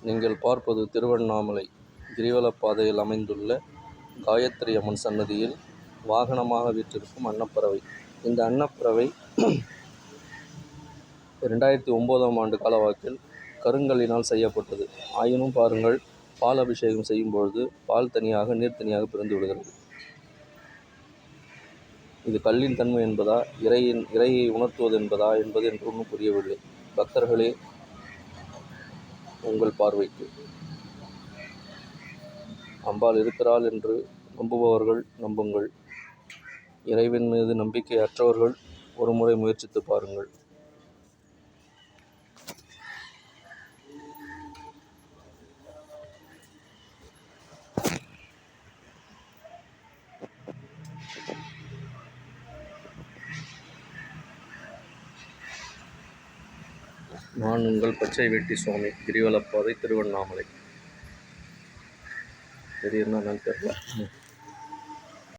நீங்கள் பார்ப்பது திருவண்ணாமலை கிரிவலப் பாதையில் அமைந்துள்ள காயத்ரி அம்மன் சன்னதியில் வாகனமாக வீற்றிருக்கும் அன்னப்பறவை. இந்த அன்னப்பறவை 2009ஆம் ஆண்டு காலவாக்கில் கருங்கல்லினால் செய்யப்பட்டது. ஆயினும் பாருங்கள், பால் அபிஷேகம் செய்யும் பொழுது பால் தனியாக, நீர் தனியாக பிரிந்து விடுகிறது. இது கல்லின் தன்மை என்பதா, இறையை உணர்த்துவது என்பதா என்பது எனக்கு ஒன்றும் புரியவில்லை. பக்தர்களே, உங்கள் பார்வைக்கு. அம்பாள் இருக்கிறாள் என்று நம்புபவர்கள் நம்புங்கள். இறைவன் மீது நம்பிக்கை அற்றவர்கள் ஒரு முறை முயற்சித்து பாருங்கள். நான் உங்கள் பச்சை வேட்டி சுவாமி, கிரிவலப்பாதை, திருவண்ணாமலை. தெரியுதுன்னா என்னன்னு தெரியல.